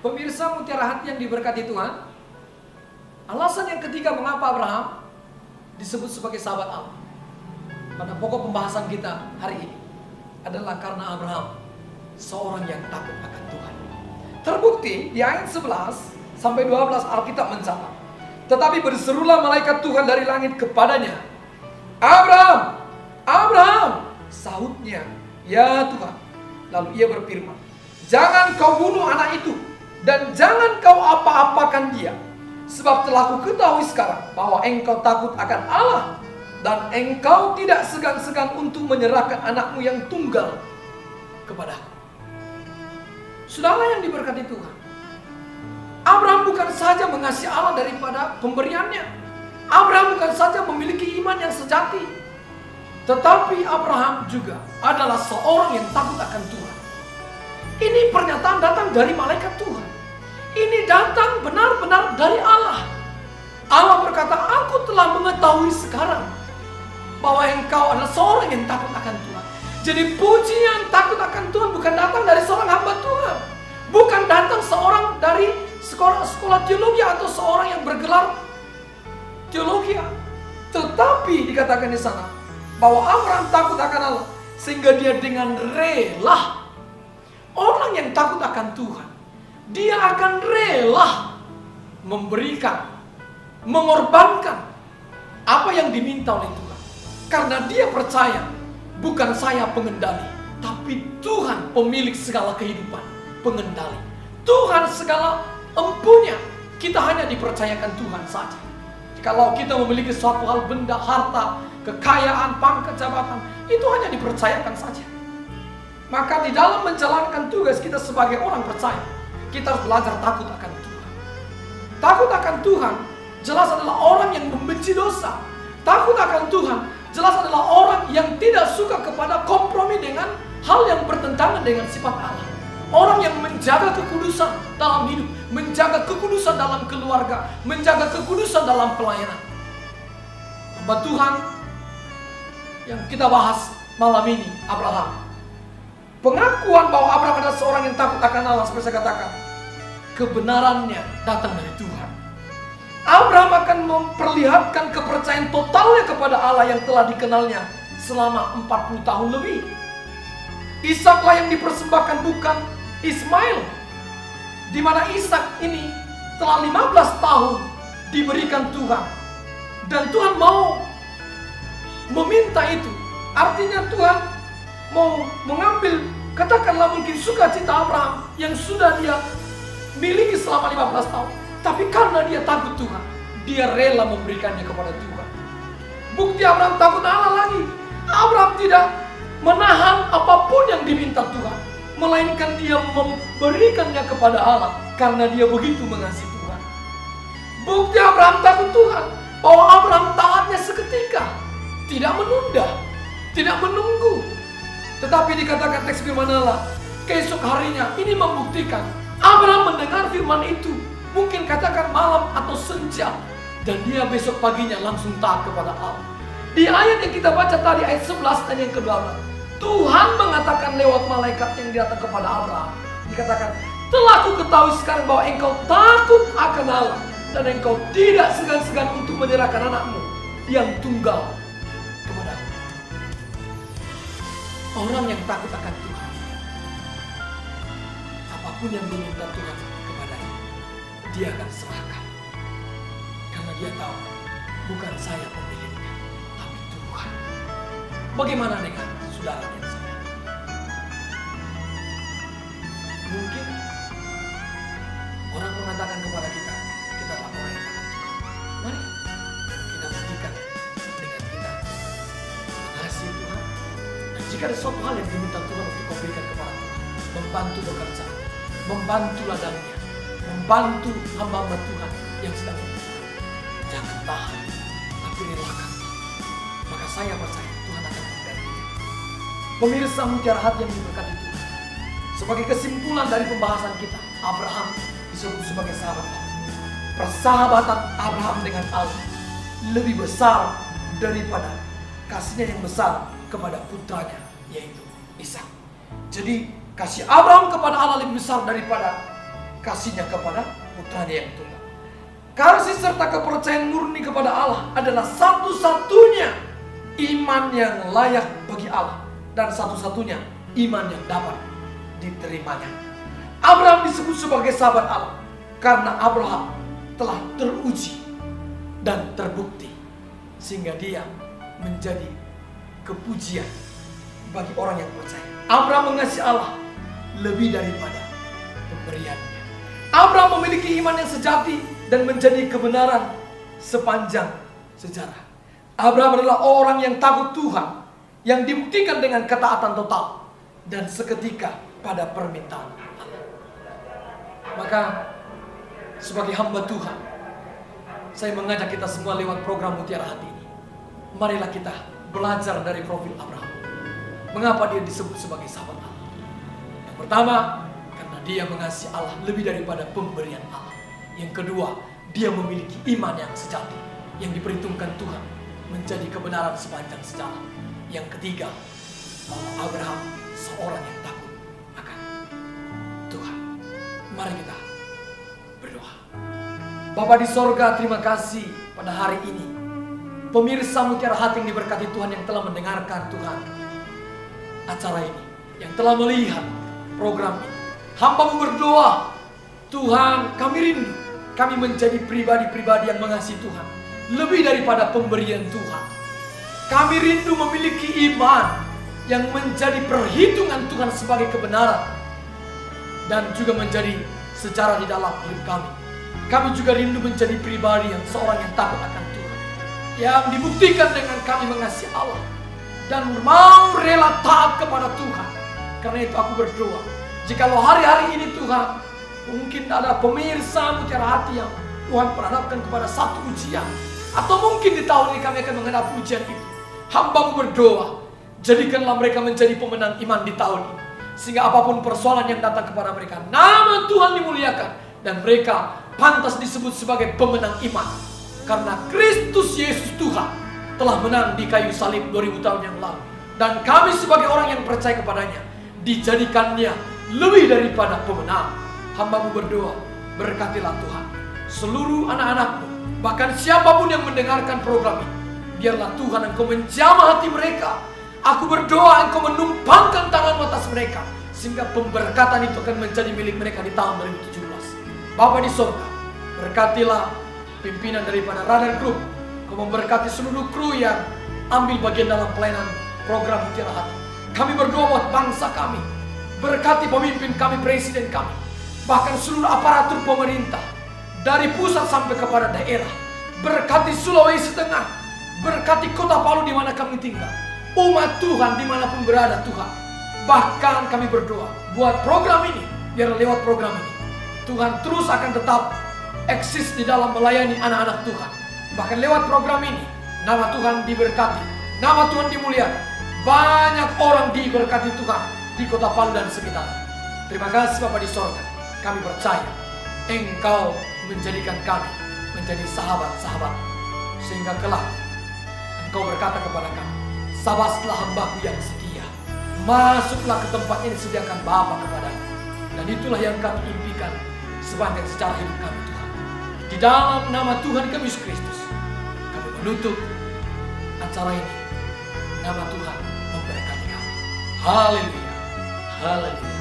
Pemirsa mutiara hati yang diberkati Tuhan, alasan yang ketiga mengapa Abraham disebut sebagai sahabat Allah pada pokok pembahasan kita hari ini adalah karena Abraham seorang yang takut akan Tuhan. Terbukti di ayat 11 sampai 12 Alkitab mencatat, tetapi berserulah malaikat Tuhan dari langit kepadanya, Abraham, Abraham, sahutnya, ya Tuhan. Lalu ia berfirman, jangan kau bunuh anak itu, dan jangan kau apa-apakan dia, sebab telah ku ketahui sekarang bahwa engkau takut akan Allah, dan engkau tidak segan-segan untuk menyerahkan anakmu yang tunggal kepadaku. Saudara yang diberkati Tuhan, Abraham bukan saja mengasihi Allah daripada pemberiannya. Abraham bukan saja memiliki iman yang sejati, tetapi Abraham juga adalah seorang yang takut akan Tuhan. Ini pernyataan datang dari malaikat Tuhan. Ini datang benar-benar dari Allah. Allah berkata, aku telah mengetahui sekarang bahwa engkau adalah seorang yang takut akan Tuhan. Jadi pujian takut akan Tuhan bukan datang dari seorang hamba Tuhan. Bukan datang seorang dari sekolah teologi atau seorang yang bergelar teologi. Tetapi dikatakan di sana bahwa Abraham takut akan Allah sehingga dia dengan rela. Orang yang takut akan Tuhan, dia akan rela memberikan, mengorbankan apa yang diminta oleh Tuhan. Karena dia percaya bukan saya pengendali, tapi Tuhan pemilik segala kehidupan, pengendali. Tuhan segala empunya. Kita hanya dipercayakan Tuhan saja. Kalau kita memiliki suatu hal, benda, harta, kekayaan, pangkat, jabatan, itu hanya dipercayakan saja. Maka di dalam menjalankan tugas kita sebagai orang percaya, kita harus belajar takut akan Tuhan. Takut akan Tuhan jelas adalah orang yang membenci dosa. Takut akan Tuhan jelas adalah orang yang tidak suka kepada kompromi dengan hal yang bertentangan dengan sifat Allah. Orang yang menjaga kekudusan dalam hidup, menjaga kekudusan dalam keluarga, menjaga kekudusan dalam pelayanan. Hamba Tuhan yang kita bahas malam ini, Abraham. Pengakuan bahwa Abraham adalah seorang yang takut akan Allah, seperti saya katakan, kebenarannya datang dari Tuhan. Abraham akan memperlihatkan kepercayaan totalnya kepada Allah yang telah dikenalnya selama 40 tahun lebih. Ishaklah yang dipersembahkan, bukan Ismail, di mana Ishak ini telah 15 tahun diberikan Tuhan, dan Tuhan mau meminta itu. Artinya Tuhan mau mengambil, katakanlah mungkin sukacita Abraham yang sudah dia miliki selama 15 tahun. Tapi karena dia takut Tuhan, dia rela memberikannya kepada Tuhan. Bukti Abraham takut Allah lagi. Abraham tidak menahan apapun yang diminta Tuhan, melainkan dia memberikannya kepada Allah karena dia begitu mengasihi Tuhan. Bukti Abraham takut Tuhan, bahwa Abraham taatnya seketika, tidak menunda, tidak menunggu. Tetapi dikatakan teks firman Allah, keesok harinya. Ini membuktikan Abraham mendengar firman itu, mungkin katakan malam atau senja, dan dia besok paginya langsung taat kepada Allah. Di ayat yang kita baca tadi, ayat 11 dan yang ke-12, Tuhan mengatakan lewat malaikat yang datang kepada Abraham, dikatakan, telah ku ketahui sekarang bahwa engkau takut akan Allah, dan engkau tidak segan-segan untuk menyerahkan anakmu yang tunggal kepadaku. Orang yang takut akan Tuhan, apapun yang diminta Tuhan kepadanya, dia akan serahkan. Karena dia tahu, bukan saya pemiliknya, tapi Tuhan. Bagaimana dengan saudara dan saya? Mungkin orang mengatakan kepada kita, kita adalah orang yang takut Tuhan. Mari kita buktikan dengan kita mengasihi Tuhan. Dan jika ada suatu hal yang diminta Tuhan untuk kau berikan kepada Tuhan, membantu bekerja, membantu ladangnya, membantu hamba-hamba Tuhan yang sedang bekerja, jangan tahan, tapi relakan. Maka saya percaya Tuhan akan membantunya. Pemirsa mutiara hati yang diberkati Tuhan, sebagai kesimpulan dari pembahasan kita, Abraham disebut sebagai sahabat Allah. Persahabatan Abraham dengan Allah lebih besar daripada kasihnya yang besar kepada putranya, yaitu Ishak. Jadi kasih Abraham kepada Allah lebih besar daripada kasihnya kepada putranya yang tunggal. Kasih serta kepercayaan murni kepada Allah adalah satu-satunya iman yang layak bagi Allah. Dan satu-satunya iman yang dapat diterimanya. Abraham disebut sebagai sahabat Allah karena Abraham telah teruji dan terbukti, sehingga dia menjadi kepujian bagi orang yang percaya. Abraham mengasihi Allah lebih daripada pemberiannya. Abraham memiliki iman yang sejati dan menjadi kebenaran sepanjang sejarah. Abraham adalah orang yang takut Tuhan, yang dibuktikan dengan ketaatan total dan seketika pada permintaan Allah. Maka sebagai hamba Tuhan, saya mengajak kita semua lewat program Mutiara Hati ini. Marilah kita belajar dari profil Abraham. Mengapa dia disebut sebagai sahabat Allah? Yang pertama, karena dia mengasihi Allah lebih daripada pemberian Allah. Yang kedua, dia memiliki iman yang sejati, yang diperhitungkan Tuhan menjadi kebenaran sepanjang sejarah. Yang ketiga, bahwa Abraham seorang yang takut akan Tuhan. Mari kita berdoa. Bapa di sorga, terima kasih pada hari ini. Pemirsa Mutiara Hati yang diberkati Tuhan, yang telah mendengarkan Tuhan acara ini, yang telah melihat program ini. Hamba-Mu berdoa, Tuhan, kami rindu kami menjadi pribadi-pribadi yang mengasihi Tuhan lebih daripada pemberian Tuhan. Kami rindu memiliki iman yang menjadi perhitungan Tuhan sebagai kebenaran dan juga menjadi sejarah di dalam hidup kami. Kami juga rindu menjadi pribadi yang seorang yang takut akan Tuhan, yang dibuktikan dengan kami mengasihi Allah dan mau rela taat kepada Tuhan. Karena itu aku berdoa, jikalau hari-hari ini Tuhan, mungkin ada pemirsa Mutiara Hati yang Tuhan perhadapkan kepada satu ujian, atau mungkin di tahun ini kami akan menghadapi ujian itu. Hamba-Mu berdoa, jadikanlah mereka menjadi pemenang iman di tahun ini, sehingga apapun persoalan yang datang kepada mereka, nama Tuhan dimuliakan dan mereka pantas disebut sebagai pemenang iman. Karena Kristus Yesus Tuhan telah menang di kayu salib 2000 tahun yang lalu, dan kami sebagai orang yang percaya kepadanya dijadikannya lebih daripada pemenang. Hamba-Mu berdoa, berkatilah Tuhan seluruh anak-anak-Mu, bahkan siapapun yang mendengarkan program ini. Biarlah Tuhan Engkau menjamah hati mereka. Aku berdoa Engkau menumpangkan tangan atas mereka, sehingga pemberkatan itu akan menjadi milik mereka di tahun 2017. Bapa di sorga, berkatilah pimpinan daripada Radar Group. Kau memberkati seluruh kru yang ambil bagian dalam pelayanan program Mutiara Hati. Kami berdoa buat bangsa kami. Berkati pemimpin kami, presiden kami, bahkan seluruh aparatur pemerintah, dari pusat sampai kepada daerah. Berkati Sulawesi Tengah, berkati kota Palu di mana kami tinggal, umat Tuhan dimanapun berada Tuhan. Bahkan kami berdoa buat program ini, biar lewat program ini Tuhan terus akan tetap eksis di dalam melayani anak-anak Tuhan. Bahkan lewat program ini, nama Tuhan diberkati, nama Tuhan dimuliakan. Banyak orang diberkati Tuhan di kota Palu dan sekitar. Terima kasih Bapa di sorga. Kami percaya Engkau menjadikan kami menjadi sahabat-sahabat, sehingga kelak Engkau berkata kepada kami, "Sabaslah hamba-Ku yang setia, masuklah ke tempat yang disediakan Bapa kepadanya." Dan itulah yang kami impikan sepanjang sejarah hidup kami Tuhan. Di dalam nama Tuhan kami Yesus Kristus, kami menutup acara ini. Nama Tuhan memberkati kami. Haleluya, haleluya.